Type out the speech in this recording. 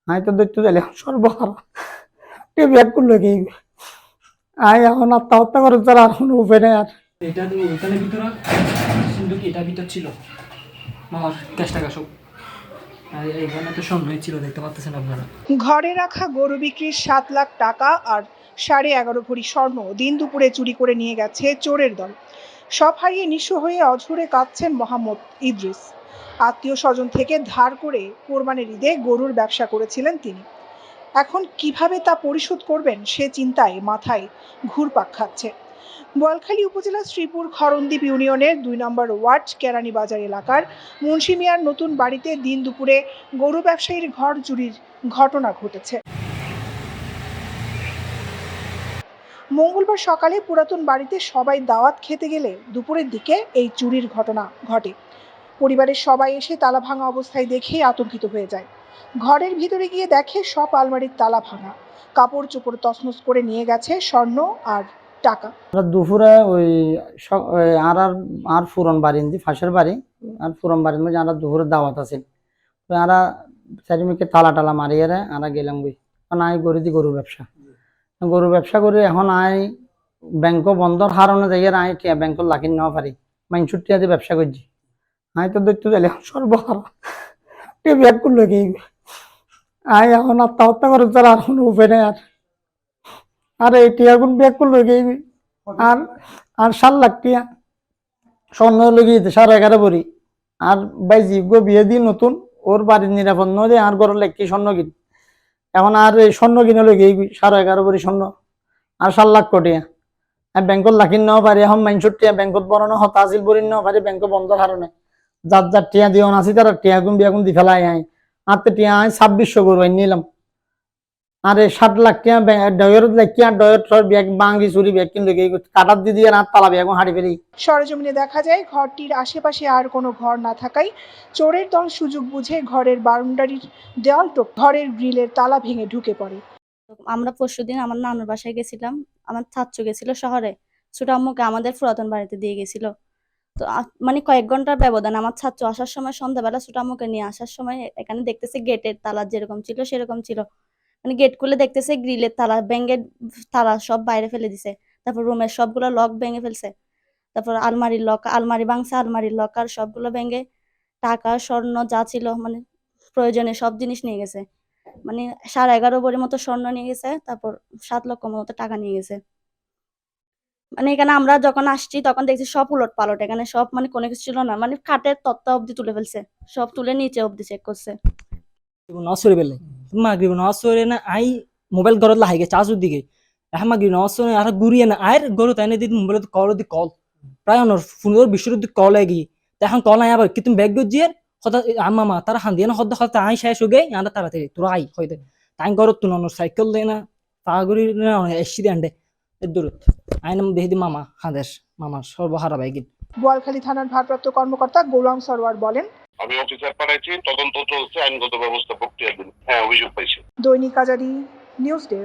I তো দেখতে গেলে সর্বহারা ব্যাগ করলো কি আই এখন আত্মহত্যা করে ছাড়া আর কোনো উপায় নেই। আর এটা তো ওখানে ভিতরে সিন্ধু কি এটা ভিতর ছিল আমার ক্যাশ টাকা সব, আর এইখানে তো স্বর্ণই ছিল, দেখতে পাচ্ছেন আপনারা। ঘরে রাখা গরু বিক্রির 7 লাখ টাকা আর 11.5 ভরি স্বর্ণ দিন দুপুরে চুরি করে নিয়ে গেছে চোরের দল। সব হারিয়ে নিঃস্ব হয়ে অঝরে কাঁদছেন মোহাম্মদ ইদ্রিস। আত্মীয় স্বজন থেকে ধার করে কোরবানির ঈদে গরুর ব্যবসা করেছিলেন তিনি। এখন কিভাবে তা পরিশোধ করবেন সে চিন্তায় মাথায় ঘুরপাক খাচ্ছে। বোয়ালখালী উপজেলার শ্রীপুর খরণদ্বীপ ইউনিয়নের 2 নম্বর ওয়ার্ড কেরানী বাজার এলাকার মুন্সি মিয়ার নতুন বাড়িতে দিন দুপুরে গরু ব্যবসায়ীর ঘর চুরির ঘটনা ঘটেছে। মঙ্গলবার সকালে পুরাতন বাড়িতে সবাই দাওয়াত খেতে গেলে দুপুরের দিকে এই চুরির ঘটনা ঘটে। পরিবারের সবাই এসে তালা ভাঙা অবস্থায় দেখে আতঙ্কিত হয়ে যায়। ঘরের ভিতরে গিয়ে দেখে সব আলমারির তালা ভাঙা, কাপড় চোপড় তছনছ করে নিয়ে গেছে স্বর্ণ আর টাকা। দুপুরে ওই আর আর আর পুরন বাড়ি ফাঁসের বাড়ি আর পুরন বাড়ির মধ্যে আমরা দুপুরে দাওয়াত আছে। তো আমরা চারিদিকে তালা টালা মারিয়ে আমরা গেলাম বই, কারণ আই করি গরু ব্যবসা করে এখন আই ব্যাংক বন্ধর হারানো যাই আর আই টিয়া ব্যাংকত লাখি নেওয়া পারি মানুষের টিয়া দিয়ে ব্যবসা করছি। আই তো দেখতে গেলে সর্বহারা ব্যাগ করলো কি আই এখন আত্মহত্যা করে ছাড়া আর কোনো উপায় নেই। আর আর এই টিয়া কোন ব্যাগ করলো কি আর আর 7 লাখ টিয়া স্বর্ণ লেগে 11.5 ভরি। আর বাইজি গো বিয়ে দিয়ে নতুন ওর বাড়ির নিরাপদ নয় আর গরম লেখি স্বর্ণ কিন, এখন আর এই স্বর্ণ কিনে লেগে 11.5 ভরি স্বর্ণ আর 7 লাখ কোটিয়া আর ব্যাংকত লাখিন নেওয়া পারি। এখন মানুষের টিয়া ব্যাংকত বড় হতাশিল ভরি নেওয়া পারি ব্যাংক বন্ধর কারণে। যার যার টিয়া দিও আছি তারা টিয়া গুণ বিয়া গুণ দি ফেলাই আই আর টিয়া আই 2600 গরু নিলাম। আর 7 লাখ টিয়া ডয়ের লেখি আর ডয়ের ব্যাগ বাঙ্গি চুরি ব্যাগ কিনলে কাটার দি দিয়ে আর তালা ব্যাগ হাঁড়ি ফেলি। সরেজমিনে দেখা যায় ঘরটির আশেপাশে আর কোনো ঘর না থাকায় চোরের দল সুযোগ বুঝে ঘরের বাউন্ডারির দেওয়াল ঘরের গ্রিলের তালা ভেঙে ঢুকে পড়ে। আমরা পরশুদিন আমার নানুর বাসায় গেছিলাম, আমার চাচ্চু গেছিল শহরে, ছোট আম্মুকে আমাদের পুরাতন বাড়িতে দিয়ে গেছিল। তো মানে কয়েক ঘন্টার ব্যবধান, আমার ছাত্র আসার সময় সন্ধ্যাবেলা ছোট আম্মুকে নিয়ে আসার সময় এখানে দেখতেছে গেটের তালা যেরকম ছিল সেরকম ছিল, মানে গেট খুলে দেখতেছে গ্রিলের তালা ভেঙে, তালা সব বাইরে ফেলে দিছে। তারপর রুমের সবগুলো লক ভেঙে ফেলছে। তারপর আলমারির লক, আলমারি ভাঙছে, আলমারির লকার সবগুলো ভেঙে টাকা স্বর্ণ যা ছিল মানে প্রয়োজনীয় সব জিনিস নিয়ে গেছে। মানে 11.5 ভরি মতো স্বর্ণ নিয়ে গেছে, তারপর 7 লক্ষ মতো টাকা নিয়ে গেছে। মানে এখানে আমরা যখন আসছি তখন দেখছি সব উলট পালট, এখানে সব মানে কোনো কিছু ছিল না, মানে খাটের তক্তা অব্দি তুলে ফেলছে, সব তুলে নিচে অব্দি চেক করছে। নসরে বেলে মাগরিব নসরে না আই মোবাইল ঘরত লাহিগে চার্জর দিকে এখন মাগরিব নসরে আর গুরিয়ে না আয়ের গরু তাইনে দিদি মোবাইলত কল প্রায় অনর ফোনের বিশ্বর দি কল লাগি এখন কল আই আবার কি তুমি ব্যাগ গজিয়ে হতা মামা তারা হান দিয়ে না হদ্দা হতা আই শেষ হয়ে গই আন্ডা তাড়াতাড়ি তোরা আই হইতে তাই ঘরত তুন অনর সাইকেল দেয় না পাগুরি না এসি দিয়ে আন্ডে দূরত আইনাম দেহি দি মামা হাদেশ মামা সর্বহারা বাইগিন। বোয়ালখালী থানার ভারপ্রাপ্ত কর্মকর্তা গোলাম সরওয়ার বলেন, আমি অফিসার পাঠাইছি, তদন্ত চলছে, আইনগত ব্যবস্থা প্রক্রিয়াধীন। হ্যাঁ, অভিযোগ পাইছি। দৈনিক আজাদী নিউজ ডেস্ক।